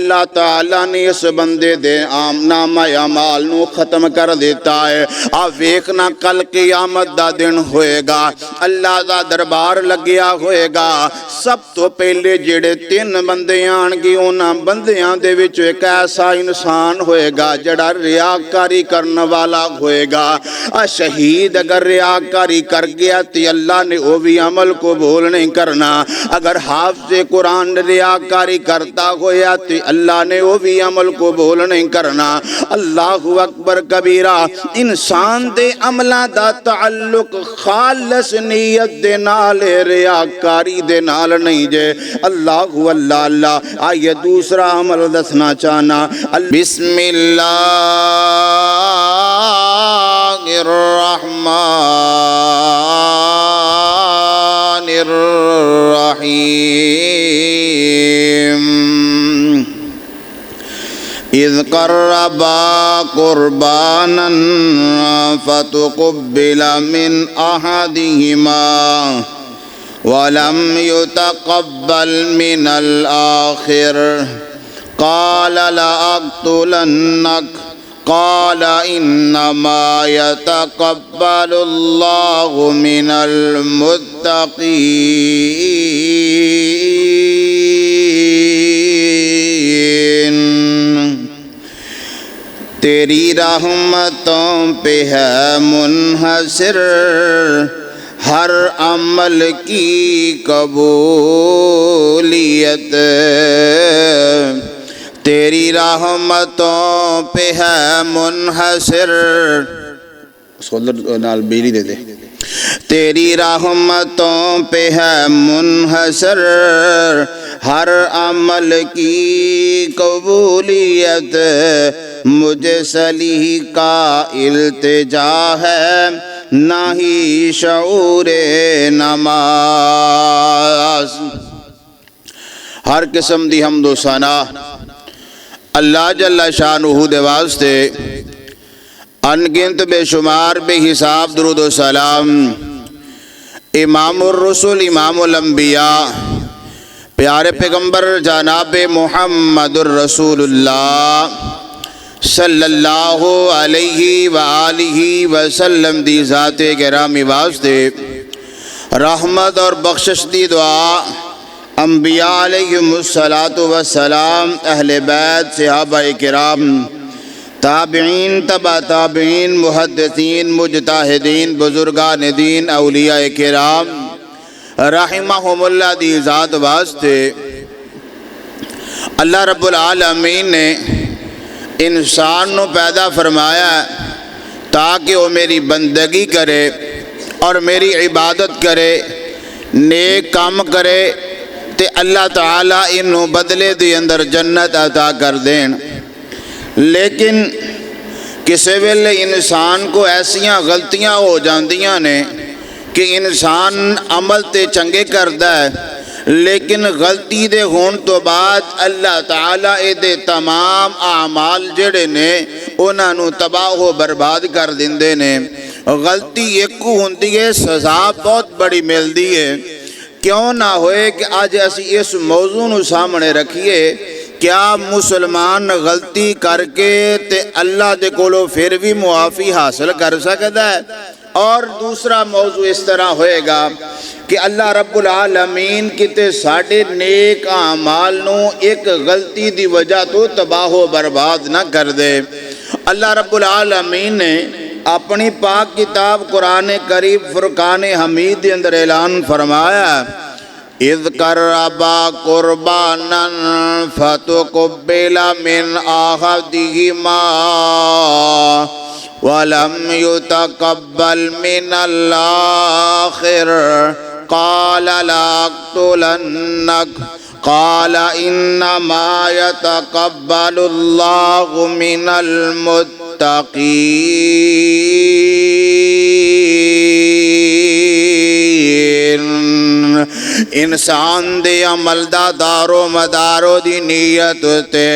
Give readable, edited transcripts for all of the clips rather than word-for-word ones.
اللہ تعالیٰ نے اس بندے دے نامہ اعمال نو ختم کر دیتا ہے۔ آپ ویکھنا کل قیامت دا دن ہوئے گا، اللہ دا دربار لگیا ہوئے گا۔ سب تو پہلے جڑے 3 بندے آن گے انہاں بندیاں دے وچ ایک ایسا انسان ہوئے گا جڑا ریاکاری کرنے والا ہوئے گا۔ شہید اگر ریاکاری کر گیا تو اللہ نے وہ بھی عمل قبول نہیں کرنا۔ اگر حافظ قرآن ریاکاری کرتا ہویا تو اللہ نے وہ بھی عمل قبول نہیں کرنا۔ اللہ اکبر کبیرہ۔ انسان دے عملہ دا تعلق خالص نیت دے نال ریاکاری دے نال نہیں جے۔ اللہ اللہ اللہ۔ آئیے دوسرا عمل دسنا چاہنا۔ بسم اللہ الرحمن الرحیم۔ اذ قربا قربانا فتقبل من احدهما ولم يتقبل من الآخر قال لأقتلنك قال إنما يتقبل الله من المتقين۔ تیری رحمتوں پہ ہے منحصر ہر عمل کی قبولیت، تیری رحمتوں پہ ہے منحصر، اس کو نال بیلی دے دے، تیری رحمتوں پہ ہے منحصر ہر عمل کی قبولیت، مجھے صلیح کا التجا ہے نہ ہی شعور نماز۔ ہر قسم دی حمد و ثنا اللہ جل شانہ دے واسطے، انگنت بے شمار بے حساب درود و سلام امام الرسل امام الانبیاء پیارے پیغمبر جناب محمد الرسول اللہ صلی اللہ علیہ وآلہ وسلم دی ذات گرامی واسطے، رحمت اور بخشش دی دعا انبیاء علیہم السلام، اہل بیت، صحابہ کرام، تابعین، تبع تابعین، محدثین، مجتہدین، بزرگان دین، اولیاء کرام رحمہم اللہ دی ذات واسطے، اللہ رب العالمین نے انسان نو پیدا فرمایا تاکہ وہ میری بندگی کرے اور میری عبادت کرے، نیک کام کرے تے اللہ تعالیٰ انہوں بدلے دی اندر جنت عطا کر دیں۔ لیکن کسی ویلے انسان کو ایسیاں غلطیاں ہو جاندیاں نے کہ انسان عمل تے چنگے کردہ ہے، لیکن غلطی دے ہون تو بعد اللہ تعالیٰ دے تمام اعمال جڑے نے انہاں نو تباہ و برباد کر دیندے نے۔ غلطی ایک ہوندی ہے، سزا بہت بڑی ملدی ہے۔ کیوں نہ ہوئے کہ آج اسی اس موضوع نو سامنے رکھیے، کیا مسلمان غلطی کر کے تے اللہ دے کولو پھر بھی معافی حاصل کر سکتا ہے؟ اور دوسرا موضوع اس طرح ہوئے گا کہ اللہ رب العالمین کتے ساڑھے نیک اعمال نو ایک غلطی دی وجہ تو تباہ و برباد نہ کر دے۔ اللہ رب العالمین نے اپنی پاک کتاب قرآن کریم فرقان حمید دے اندر اعلان فرمایا، اذ قربا قربانا فتقبل من احدہما ولم يتقبل من الآخر قال لأقتلنك قال إنما يتقبل الله من المتقين۔ انسان دے عمل دا دارو مدارو دی نیت تے،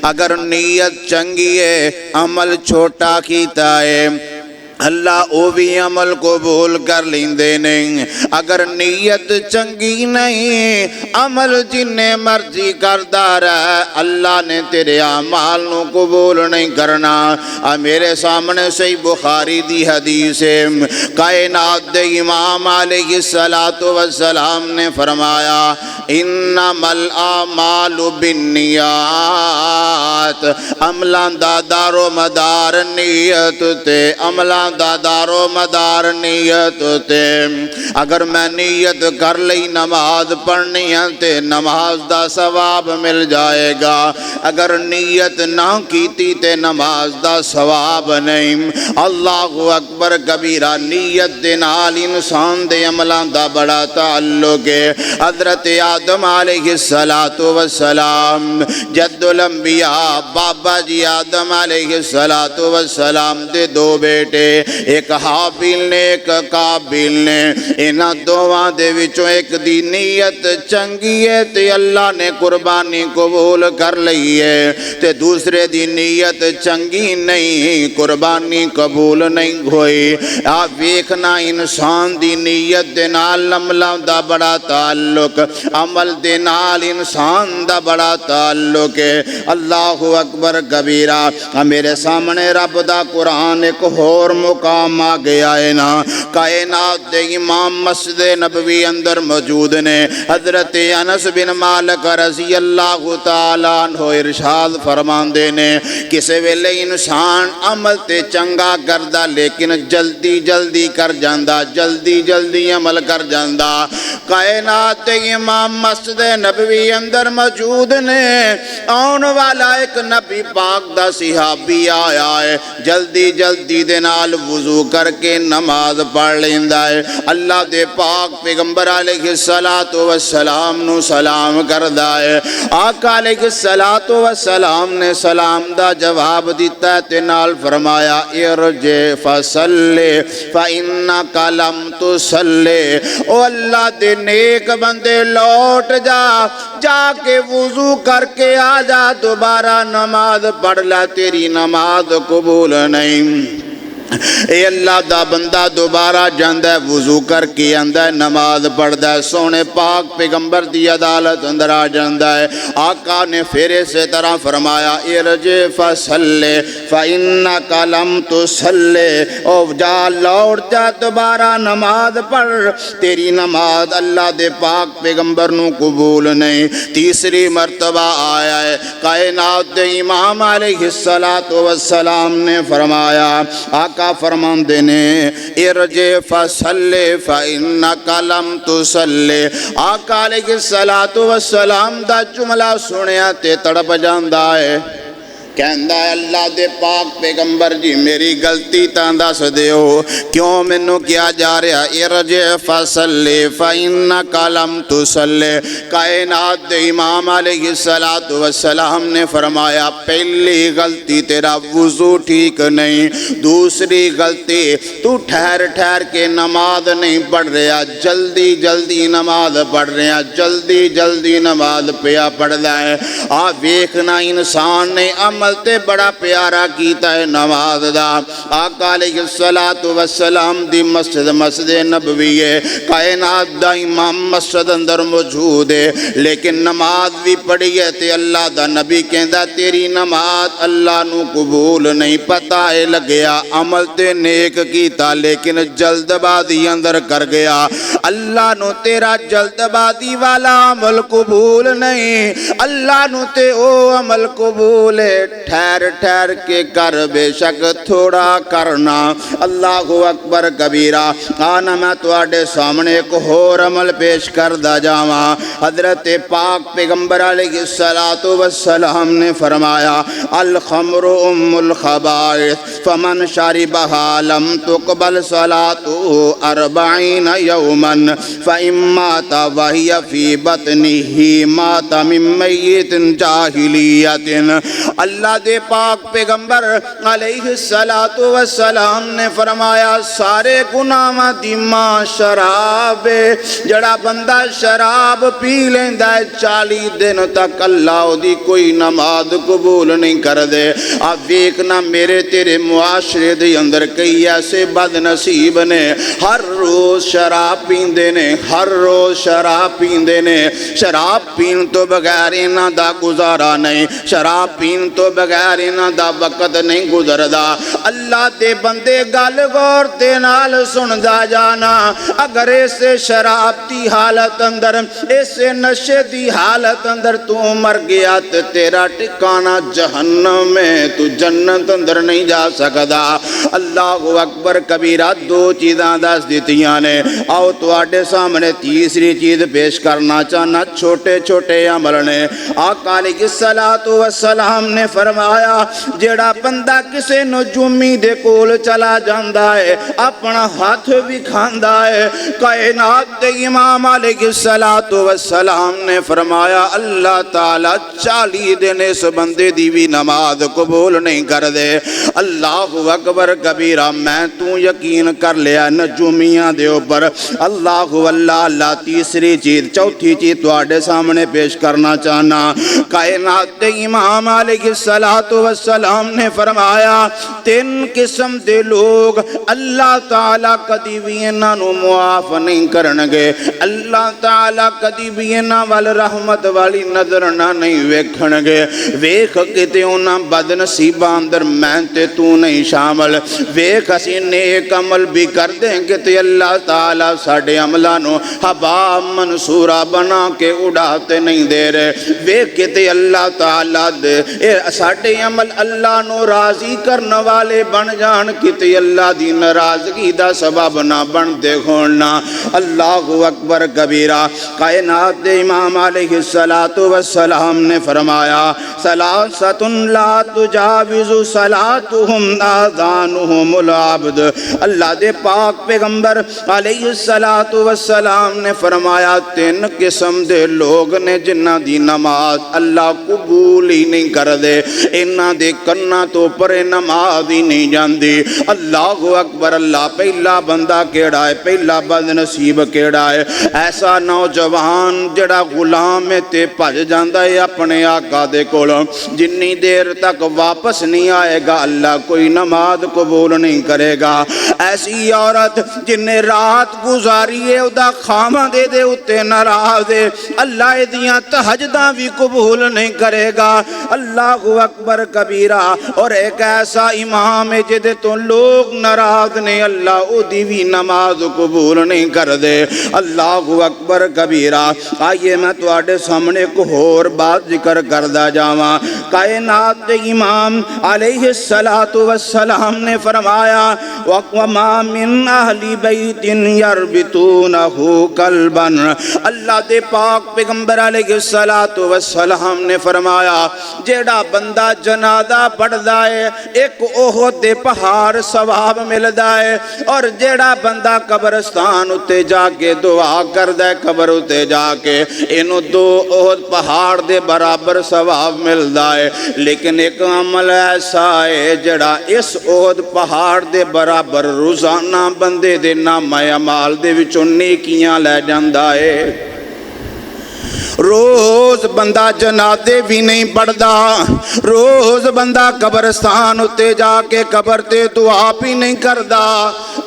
اگر نیت چنگی ہے عمل چھوٹا کیتا ہے، اللہ او بھی عمل قبول کر لیندے نہیں۔ اگر نیت چنگی نہیں عمل جنہیں مرضی کردہ رہے اللہ نے تیرے اعمال نو قبول نہیں کرنا۔ میرے سامنے صحیح بخاری دی حدیث ہے، کائنات دے امام علیہ السلام نے فرمایا انما الاعمال بالنیات، عملان دا دارو مدار نیت تے، عملان دا دارو مدار نیت تے۔ اگر میں نیت کر لئی نماز پڑھنی ہے تے نماز دا ثواب مل جائے گا، اگر نیت نہ کیتی تے نماز دا ثواب نہیں۔ اللہ اکبر کبیرہ، نیت دے نال انسان دے عملان دا بڑا تعلق ہے۔ حضرت آدم علیہ السلام جد الانبیاء بابا جی آدم علیہ السلام دے دو بیٹے، ایک حابیل نے ایک قابیل نے، انہاں دوواں دے وچوں ایک دی نیت چنگی ہے تے اللہ نے قربانی قبول کر لئی ہے، تے دوسرے دی نیت چنگی نہیں قربانی قبول نہیں ہوئی۔ آپ ویکھنا انسان دی نیت دے نال عملاں دا بڑا تعلق، عمل دے نال انسان دا بڑا تعلق ہے۔ اللہ اکبر کبیرہ، میرے سامنے رب دا قرآن ایک اور مقام آ گیا ہے نا، کائنات دے امام مسجد نبوی اندر موجود نے۔ حضرت انس بن مالک رضی اللہ تعالیٰ عنہ ارشاد فرماندے نے، کسے ویلے انسان عمل تے چنگا کردہ لیکن جلدی جلدی کر جاندہ، جلدی جلدی عمل کر جاندہ۔ کائنات دے امام مسجد نبوی اندر موجود نے، آن والا ایک نبی پاک دا صحابی آیا ہے، جلدی جلدی دے نال وضو کر کے نماز پڑھ لیندہ ہے۔ اللہ دے پاک پیغمبر علیہ السلام نو سلام کردہ ہے۔ آقا علیہ السلام نے سلام دا جواب دیتا ہے تے نال فرمایا ارجع فصلی فإنک لم تصلی، او اللہ دے نیک بندے لوٹ جا، جا کے وضو کر کے آ جا، دوبارہ نماز پڑھ لا، تیری نماز قبول نہیں۔ اے اللہ دا بندہ دوبارہ جاندہ ہے وضو کر کے آندہ ہے نماز پڑھدا ہے، سونے پاک پیغمبر دی عدالت اندر آ جاندہ ہے۔ آقا نے پھر اسی طرح فرمایا ارجع فصلی فإنک لم تصلی، او جا لوٹ جا دوبارہ نماز پڑھ، تیری نماز اللہ دے پاک پیغمبر نو قبول نہیں۔ تیسری مرتبہ آیا ہے، کائنات دے امام علیہ السلام نے فرمایا، آقا فرماندے نے ارجع فصلی فإنک لم تصلی۔ آقا علیہ السلام دا جملہ سنیا تے تڑپ جاندہ ہے، کہندہ ہے اللہ دے پاک پیغمبر جی میری غلطی تاں دس دیو، کیوں منو کیا جا رہا؟ ارجع فصلی فإنک لم تصلی۔ کائنات دے امام علیہ السلام نے فرمایا پہلی غلطی تیرا وضو ٹھیک نہیں، دوسری غلطی تو ٹھہر ٹھہر کے نماز نہیں پڑھ رہا، جلدی جلدی نماز پڑھ رہا، جلدی جلدی نماز پیا پڑھ رہا ہے۔ آپ ویکھنا انسان نے عمل تے بڑا پیارا کیتا ہے نماز دا۔ آقا علیہ السلام دی مسجد نبوی ہے، کائنات دا امام مسجد اندر موجود ہے، لیکن نماز بھی پڑھی ہے تے اللہ دا نبی کہندا تیری نماز اللہ نو قبول نہیں۔ پتہ ہے لگیا عمل تے نیک کیتا لیکن جلد بازی اندر کر گیا، اللہ نو تیرا جلد بازی والا عمل قبول نہیں، اللہ نو تے او عمل قبول ہے ٹھہر ٹھہر کے کر، بے شک تھوڑا کرنا۔ اللہ اکبر کبیرہ۔ آنا میں تواڈے سامنے ایک اور عمل پیش کردہ جاواں۔ حضرت پاک پیغمبر علیہ السلام نے فرمایا الخمر ام الخبائث فمن شربها لم تقبل صلاته 40 يوما فإن مات وهي في بطنه مات من میت جاہلیت۔ اللہ دے پاک پیغمبر علیہ السلام نے فرمایا سارے گناہاں دی ماں شراب ہے، جڑا بندہ شراب پی لیندہ ہے 40 دن تک اللہ دی کوئی نماز قبول نہیں کر دے۔ آپ ویکھنا میرے تیرے معاشرے دے اندر کئی ایسے بد نصیب نے ہر روز شراب پیندے نے، ہر روز شراب پیندے نے، شراب پین تو بغیر انہاں دا گزارا نہیں، شراب پین تو بغیر انہاں دا وقت نہیں گزردا۔ اللہ دے بندے گل غور دے نال سندا جانا، اگر اسے شراب دی حالت اندر، اسے نشے دی حالت اندر تو مر گیا تے تیرا ٹھکانہ جہنم میں، تو جنت اندر نہیں جا سکدا۔ اللہ اکبر کبیرہ، دو چیزاں دس دیتیاں نے۔ آؤ تواڈے سامنے تیسری چیز پیش کرنا چاہنا، چھوٹے چھوٹے عمل نے۔ آقا علیہ السلام نے فرمایا جیڑا بندہ کسے نجومی دے کول چلا جاندا ہے، اپنا ہاتھ بھی کھاندا ہے، کائنات دے امام علیہ السلام نے فرمایا اللہ تعالیٰ 40 دن اس بندے دی بھی نماز قبول نہیں کر دے۔ اللہ اکبر کبیرہ، میں تو یقین کر لیا نجومیاں دے اوپر۔ اللہ اللہ۔ تیسری چیز، چوتھی چیز تواڈے سامنے پیش کرنا چاہنا، کائنات دے امام علیہ السلام نے فرمایا 3 قسم دے لوگ اللہ تعالیٰ کدی بھی انہاں نو معاف نہیں کرنگے، اللہ تعالیٰ کدی بھی انہاں وال رحمت والی نظر نہ نہیں ویکھنگے۔ ویکھ کتے انہاں بد نصیباں اندر میں تے تو نہیں شامل، ویکھ اسی نیک عمل بھی کر دیں گے تے اللہ تعالیٰ ساڑے عملہ نو حبا منصورہ بنا کے اڑاتے نہیں دے رہے۔ ویکھ کتے اللہ تعالیٰ دے ساڑے عمل اللہ نو راضی کرنے والے بن جان، کتے اللہ دی ناراضگی دا سبب نہ بن دے کھولنا۔ اللہ اکبر کبیرہ، کائنات دے امام علیہ السلام نے فرمایا ثلاثۃ لا تجاوز صلاتهم آذانهم العبد۔ اللہ دے پاک پیغمبر علیہ السلام نے فرمایا 3 قسم دے لوگ نے جنہ دی نماز اللہ قبول ہی نہیں کر دے، انہ دے کنہ تو پر نماز ہی نہیں جاندی۔ اللہ اکبر اللہ۔ پہلا بندہ کیڑا ہے، پہلا بد نصیب کیڑا ہے؟ ایسا نوجوان جڑا غلام تے بھج جاندا ہے اپنے آقا دے کولوں، جنی دیر تک واپس نہیں آئے گا اللہ کوئی نماز قبول نہیں کرے گا۔ ایسی عورت جن نے رات گزاری ہے ادا خامہ دے دے اتے ناراض دے، اللہ دیاں تہجداں بھی قبول نہیں کرے گا۔ اللہ اکبر کبیرہ۔ اور ایک ایسا امام ہے جدے تو لوگ ناراض نے، اللہ او دی بھی نماز قبول نہیں کر دے۔ اللہ اکبر کبیرہ۔ آئیے میں تواڈے سامنے ایک اور بات ذکر کردہ جاواں۔ کائنات دے امام علیہ السلام نے فرمایا وَمَا مِنْ أَهْلِ بَيْتٍ يَرْبِطُونَهُ قَلْبًا۔ اللہ دے پاک پیغمبر علیہ السلام نے فرمایا جیڑا بندہ جنازہ پڑھدا ہے ایک احد دے پہاڑ ثواب ملدا ہے، اور جیڑا بندہ قبرستان اتے جا کے دعا کردا ہے قبر اتے جا کے انہوں 2 احد پہاڑ دے برابر ثواب ملدا ہے۔ لیکن ایک عمل ایسا ہے جڑا اس احد پہاڑ دے برابر روزانہ بندے دے نامہ اعمال دے وچوں نیکیاں لے جاندا ہے۔ روز بندہ جنازے بھی نہیں پڑھدا، روز بندہ قبرستان اتے جا کے قبر تے دعا بھی نہیں کردا،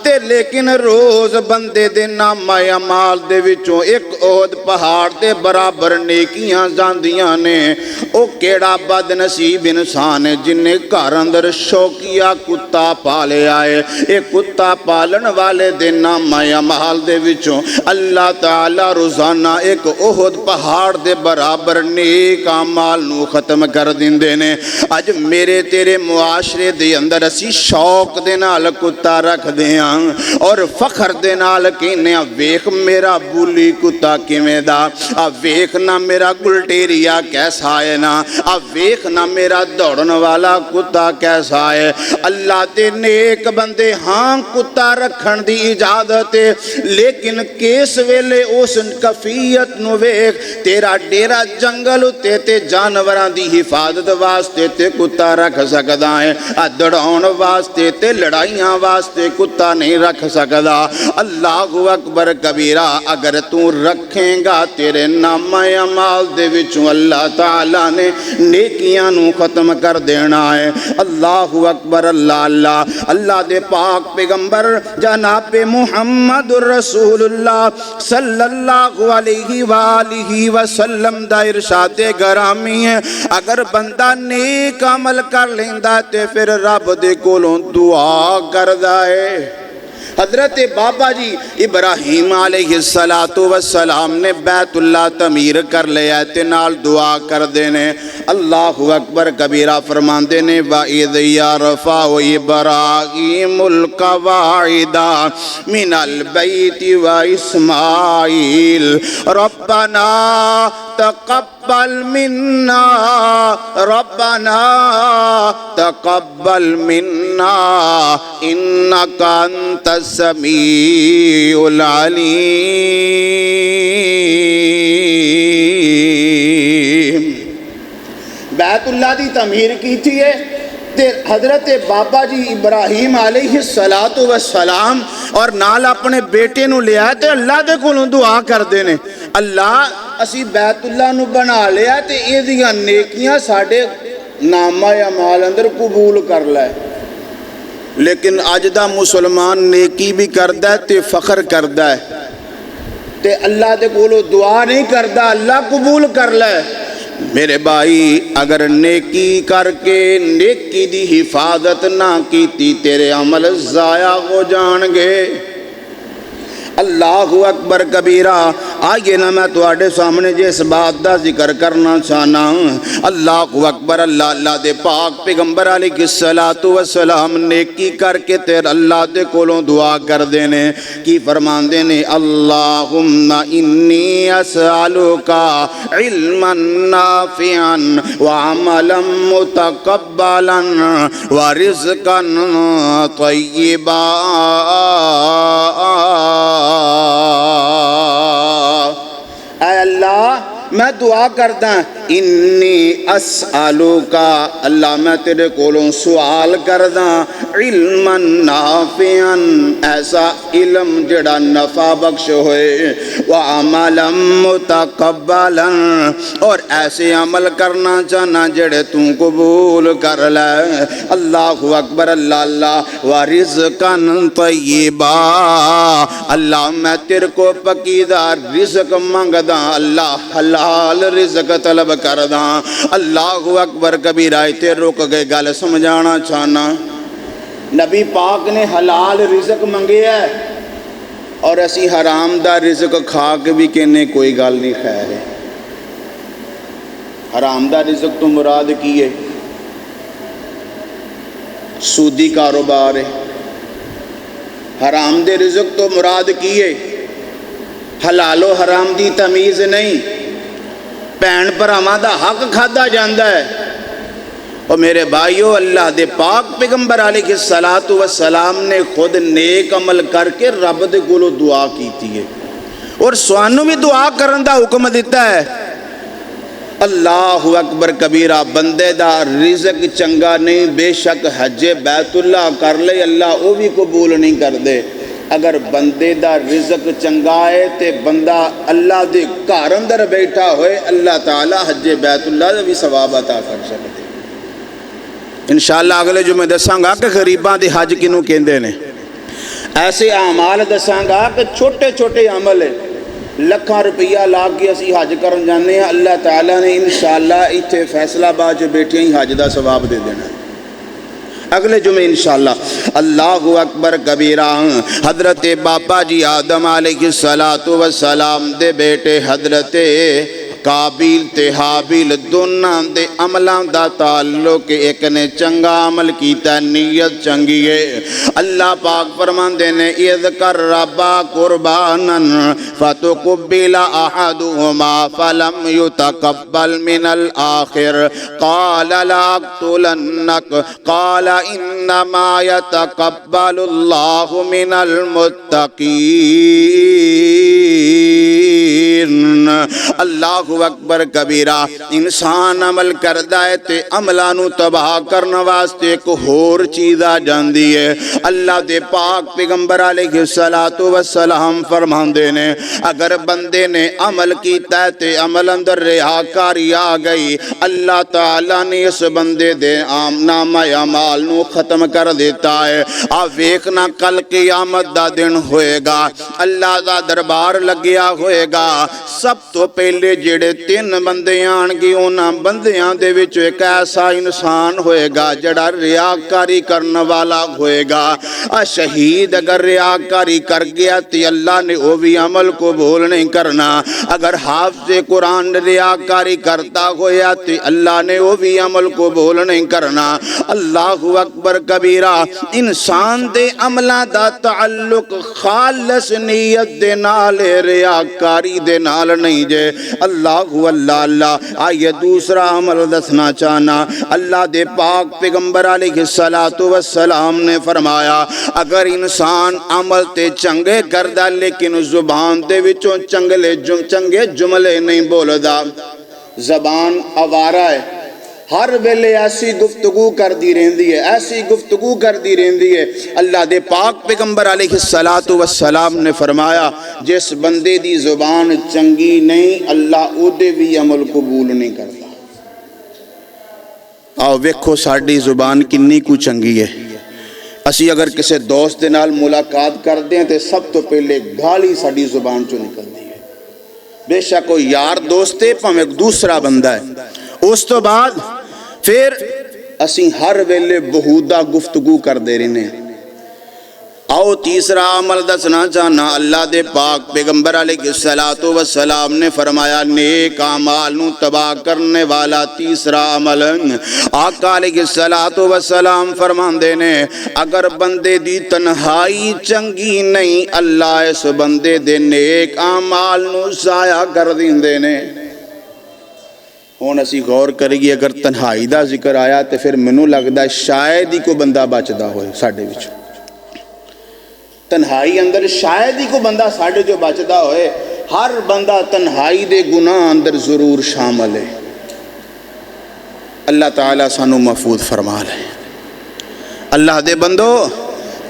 تے لیکن روز بندے دے نامہ اعمال دے وچوں ایک احد پہاڑ دے برابر نیکیاں جاندیاں نے۔ او کیڑا بد نصیب انسان ہے جن نے گھر اندر شوقیہ کتا پالے آئے، ایک کتا پالن والے دے نامہ اعمال دے وچوں اللہ تعالی روزانہ ایک احد پہاڑ دے برابر نیک اعمال نو ختم کر دیندے نے۔ اج میرے تیرے معاشرے دے اندر اسی شوق دے نال کتا رکھ دیاں اور فخر دے نال کہنے ویکھ میرا بولی کتا کیویں دا، ویکھ نہ میرا گلٹیریا کیسا ہے نا، ویکھ نہ میرا دوڑن والا کتا کیسا ہے۔ اللہ تے نیک بندے ہاں کتا رکھن دی اجازت ہے، لیکن کس ویلے اس کفیت نو ویکھ تیرا ڈیرا جنگل تے تے جانوراں دی حفاظت واسطے تے کتا رکھ سکدا ہے، دڑاؤن واسطے تے لڑائیاں واسطے کتا نہیں رکھ سکدا۔ اللہ اکبر کبیرہ، اگر تو رکھیں گا تیرے نامہ اعمال دے وچوں اللہ تعالیٰ نے نیکیاں نو ختم کر دینا ہے۔ اللہ اکبر، اللہ اللہ اللہ دے پاک پیغمبر جناب محمد رسول اللہ صلی اللہ علیہ وآلہ وسلم دا ارشاد گرامی ہے، اگر بندہ نیک عمل کر لیندا تے پھر رب دے کولوں دعا کردا ہے۔ حضرت بابا جی ابراہیم علیہ السلام نے بیت اللہ تعمیر کر لیا تے نال دعا کر دینے۔ اللہ اکبر کبیرہ فرماندے نے وَإِذْ يَرْفَعُ إِبْرَاهِيمُ الْقَوَاعِدَ مِنَ الْبَيْتِ وَإِسْمَاعِيلُ رَبَّنَا تقبل منا ربنا تقبل منا انك انت السميع العليم۔ بیت اللہ دی تعمیر کی تھی ہے تے حضرت بابا جی ابراہیم علیہ السلام اور نال اپنے بیٹے نو لیا تے اللہ دے کولوں دعا کر دینے، اللہ اسی بیت اللہ نو بنا لیا تے اے دیاں نیکیاں ساڑھے نامہ اعمال اندر قبول کر لائے۔ لیکن آج دا مسلمان نیکی بھی کردہ ہے تے فخر کردہ ہے تے اللہ دے کولوں دعا نہیں کردہ، اللہ قبول کر لائے۔ میرے بھائی، اگر نیکی کر کے نیکی دی حفاظت نہ کیتی تیرے عمل ضائع ہو جان گے۔ اللہ اکبر کبیرہ، آئیے نا میں تواڈے سامنے جس بات دا ذکر کرنا چاہنا۔ اللہ اکبر، اللہ اللہ دے پاک پیغمبر علیہ السلام نیکی کر کے تیر اللہ دے کولوں دعا کر دینے کی فرمان دینے، اللہم انی اسألوکا علما نافعا وعملا متقبلا ورزقا طیبا۔ اے اللہ میں دعا کرتا ہوں، انی اسألوکا، اللہ میں تیرے کولوں سوال کردا علما نافعا، ایسا علم جڑا نفع بخش ہوئے، وعملا متقبلا، اور ایسے عمل کرنا چاہنا جڑے تو قبول کر لے۔ اللہ اکبر، اللہ اللہ، ورزقا طیبا، اللہ میں تیرے کو پکیدہ رزق مانگدا، اللہ حلال رزق طلب کردہ۔ اللہ اکبر کبیرہ، تے رک گئے گل سمجھانا چاہنا، نبی پاک نے حلال رزق منگے ہے اور اسی حرام دا رزق کھا کے بھی کہنے کوئی گل نہیں خیر ہے۔ حرام دا رزق تو مراد کی ہے؟ سودی کاروبار ہے۔ حرام دے رزق تو مراد کی ہے؟ حلال و حرام دی تمیز نہیں، بھین بھراواں دا حق کھادا جاندا ہے۔ اور میرے بھائیو، اللہ دے پاک پیغمبر علیہ السلام نے خود نیک عمل کر کے رب دے کولوں دعا کیتی ہے اور سوانوں بھی دعا کرن دا حکم دیتا ہے۔ اللہ اکبر کبیرہ، بندے دا رزق چنگا نہیں، بے شک حج بیت اللہ کر لے اللہ وہ بھی قبول نہیں کر دے۔ اگر بندے دا رزق چنگا ہے تے بندہ اللہ دے گھر اندر بیٹھا ہوئے اللہ تعالیٰ حج بیت اللہ دا بھی ثواب عطا کر سکتے۔ انشاءاللہ اگلے جمعے دساں گا کہ غریباں دی حج کنوں کہندے نے، ایسے اعمال دساں گا کہ چھوٹے چھوٹے عمل ہے، لکھاں روپیہ لا کے اسی حج کرن جانے ہیں، اللہ تعالیٰ نے انشاءاللہ ایتھے فیصلہ باد جو بیٹھے ہی حج دا ثواب دے دینا ہے اگلے جمعے انشاءاللہ۔ اللہ اکبر کبیرہ، حضرت بابا جی آدم علیہ السلام دے بیٹے حضرت قابیل تے حابیل دونوں دے عملاں دا تعلق، ایک نے چنگا عمل کیتا، نیت چنگی ہے۔ اللہ پاک فرماندے نے اذ قربا قربانا فتقبل احدهما فلم يتقبل من الاخر قال لاقتلنك قال انما يتقبل الله من المتقين۔ اللہ اکبر کبیرہ۔ انسان عمل کردا ہے تے عملاں نوں تباہ کرن واسطے ایک ہور چیز آ جاندی ہے۔ اللہ دے پاک پیغمبر علیہ الصلوۃ والسلام فرماندے نے اگر بندے نے عمل کیتا ہے تے عمل اندر ریاکاری آ گئی، اللہ تعالیٰ نے اس بندے دے نامہ اعمال نو ختم کر دیتا ہے۔ آپ ویکھنا کل قیامت دا دن ہوئے گا، اللہ دا دربار لگیا ہوئے گا، سب تو پہلے جڑے 3 بندے آن گے انہاں بندیاں دے وچ ایک ایسا انسان ہوئے گا جڑا ریاکاری کرنے والا ہوئے گا۔ شہید اگر ریاکاری کر گیا تو اللہ نے وہ بھی عمل قبول نہیں کرنا، اگر حافظ قرآن ریاکاری کرتا ہویا تو اللہ نے وہ بھی عمل قبول نہیں کرنا۔ اللہ اکبر کبیرہ۔ انسان دے عملہ دا تعلق خالص نیت دے نال ریاکاری دے نال نہیں جے۔ اللہ آئیے دوسرا عمل دسنا چاہنا۔ اللہ دے پاک پیغمبر علیہ السلام نے فرمایا اگر انسان عمل تے چنگے کردہ لیکن زبان دے وچوں چنگے جملے نہیں بولدا، زبان آوارہ ہے، ہر ویلے ایسی گفتگو کر دی رہندی ہے، ایسی گفتگو کر دی رہندی ہے۔ اللہ دے پاک پیغمبر علیہ السلام نے فرمایا جس بندے دی زبان چنگی نہیں اللہ او دے بھی عمل قبول نہیں کرتا۔ آؤ ویکھو ساڑی زبان کنی کو چنگی ہے۔ اسی اگر کسی دوست دے نال ملاقات کر دیں تو سب تو پہلے گالی ساڑی زبان چو نکل دی ہے، بے شک کوئی یار دوست ہے پہمیں دوسرا بندہ ہے، اس تو بعد پھر اسی ہر ویلے بہودہ گفتگو کر دے رہنے ہیں۔ آؤ تیسرا عمل دسنا چاہنا۔ اللہ دے پاک پیغمبر علیہ السلام نے فرمایا نیک اعمال نو تباہ کرنے والا تیسرا عمل آقا علیہ السلام فرماندے نے اگر بندے دی تنہائی چنگی نہیں اللہ اس بندے دے نیک اعمال نو ضائع کر دیندے نے۔ ہون اسی غور کریے اگر تنہائی دا ذکر آیا تو پھر منو لگدا ہے شاید ہی کو بندہ بچدا ہوئے ساڑھے وچ، تنہائی اندر شاید ہی کو بندہ ساڑھے جو بچدا ہوئے۔ ہر بندہ تنہائی دے گناہ اندر ضرور شامل ہے۔ اللہ تعالیٰ سانو محفوظ فرما لے۔ اللہ دے بندو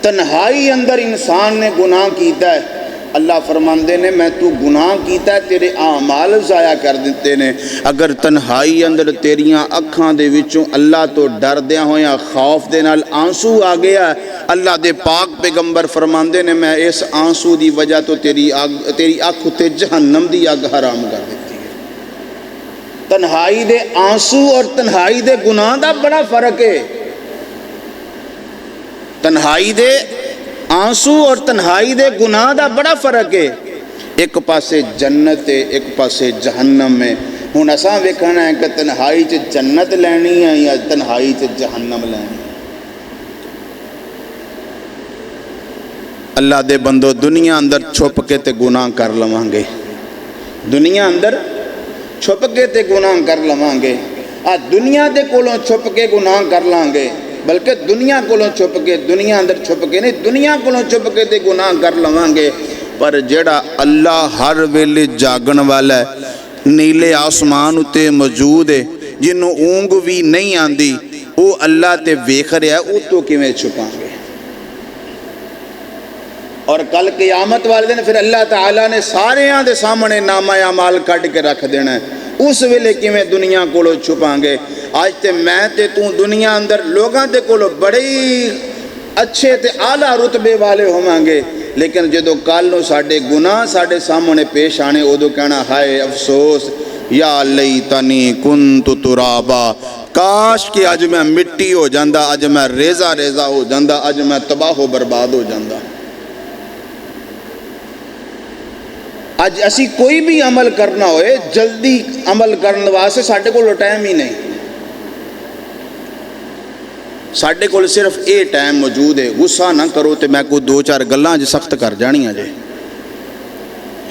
تنہائی اندر انسان نے گناہ کیتا ہے، اللہ فرماندے نے میں تو گناہ کیتا ہے تیرے اعمال ضائع کر دیتے نے۔ اگر تنہائی اندر تیریاں اکھاں دے وچوں اللہ تو ڈر دیا ہویا خوف دے نال آنسو آ گیا، اللہ دے پاک پیغمبر فرماندے نے میں اس آنسو دی وجہ تو تیری آنکھ تے جہنم دی آگ حرام کر دیتی ہے۔ تنہائی دے آنسو اور تنہائی دے گناہ دا بڑا فرق ہے۔ تنہائی دے آنسو اور تنہائی دے گناہ دا بڑا فرق ہے۔ ایک پاسے جنت ہے ایک پاسے جہنم ہے۔ ہن اساں ویکھنا ہے کہ تنہائی چ جنت لینی ہے یا تنہائی چ جہنم لینی ہے۔ اللہ دے بندو دنیا اندر چھپ کے تے گناہ کر لواں گے، دنیا اندر چھپ کے تے گناہ کر لواں گے، دنیا دے کولوں چھپ کے گناہ کر لواں گے، بلکہ دنیا کولوں چھپ کے، دنیا اندر چھپ کے نہیں دنیا کولوں چھپ کے تے گناہ کر لواں گے۔ پر جڑا اللہ ہر ویلے جاگن والا ہے، نیلے آسمان اتے موجود ہے، جنہوں اونگ بھی نہیں آندی، وہ اللہ تے ویکھ رہا ہے، وہ تو کیویں چھپاں گے؟ اور کل قیامت والے دن پھر اللہ تعالیٰ نے سارے دے سامنے نامہ اعمال کٹ کے رکھ دینا ہے، اس ویلے کیویں دنیا کولو چھپاں گے؟ آج تے میں تے تو دنیا اندر لوگاں تے کولو بڑے اچھے تے اعلیٰ رتبے والے ہوواں گے، لیکن جدو کل نو ساڈے گناہ ساڈے سامنے پیش آنے ادو کہنا ہائے افسوس یا لیتنی کنت ترابا، کاش کہ اج میں مٹی ہو جاندہ، اج میں ریزہ ریزہ ہو جاندہ، اج میں تباہ و برباد ہو جاندہ۔ اج اسی کوئی بھی عمل کرنا ہوئے جلدی عمل کرنے واسطے ساڈے کول ٹائم ہی نہیں، ساڈے کول صرف اے ٹائم موجود ہے۔ غصہ نہ کرو تے میں کوئی دو چار گلاں جو سخت کر جانیاں جے،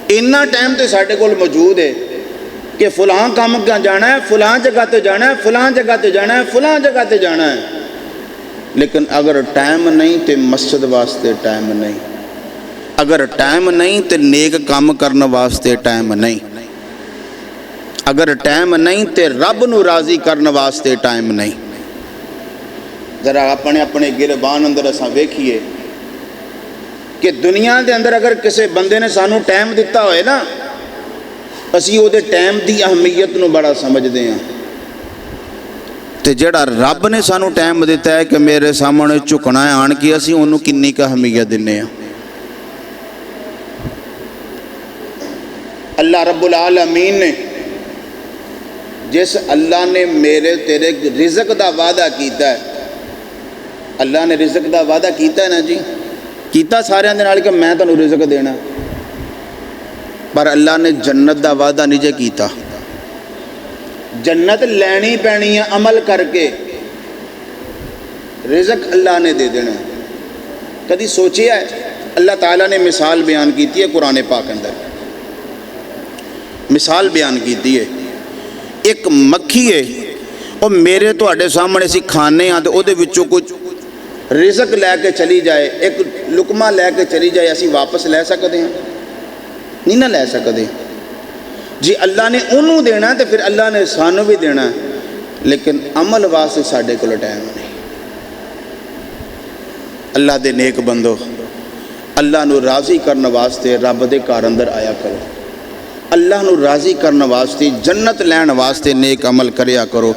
اتنا ٹائم تے ساڈے کول موجود ہے کہ فلاں کام کا جانا ہے، فلاں جگہ تے جانا ہے، فلاں جگہ تے جانا ہے، فلاں جگہ تے جانا ہے، لیکن اگر ٹائم نہیں تے مسجد واسطے ٹائم نہیں، اگر ٹائم نہیں تے نیک کام کرنے واسطے ٹائم نہیں۔ اگر ٹائم نہیں تے رب نو راضی کرنے واسطے ٹائم نہیں. ذرا اپنے اپنے گربان اندر اساں ویکھیے کہ دنیا دے اندر اگر کسی بندے نے سانو ٹائم دیتا ہوئے نا، اسی وہ دے ٹائم دی اہمیت نو بڑا سمجھدے ہیں. تے جڑا رب نے سانو ٹائم دیتا ہے کہ میرے سامنے جھکنا ہے آن کے، اسی انہوں کنی کا اہمیت دینے ہیں. اللہ رب العالمین نے جس اللہ نے میرے تیرے رزق دا وعدہ کیتا ہے، اللہ نے رزق دا وعدہ کیتا ہے نا جی، کیتا سارے دے نال کہ میں تانوں رزق دینا، پر اللہ نے جنت دا وعدہ نہیں جے کیتا. جنت لینی پینی ہے عمل کر کے، رزق اللہ نے دے دینا. کدی سوچیا ہے؟ اللہ تعالیٰ نے مثال بیان کیتی ہے قرآن پاک اندر، مثال بیان کیتی ہے. ایک مکھی ہے، وہ میرے تواڈے سامنے سی کھانے ہاں تے او دے وچوں کچھ رزق لے کے چلی جائے، ایک لقمہ لے کے چلی جائے، اسی واپس لے سکتے ہیں؟ نہیں نہ لے سکتے. جی اللہ نے انہوں دینا ہے تو پھر اللہ نے سانو بھی دینا ہے، لیکن عمل واسطے ساڈے کول ٹائم نہیں. اللہ دے نیک بندو، اللہ نو راضی کرنے واسطے رب دے گھر اندر آیا کرو، اللہ نو راضی کرنے واسطے جنت لین واسطے نیک عمل کریا کرو.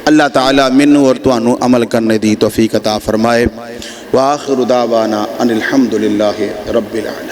اللہ تعالیٰ منو اور تانوں عمل کرنے دی توفیق عطا فرمائے. وآخر دعوانا ان الحمدللہ رب العالمین.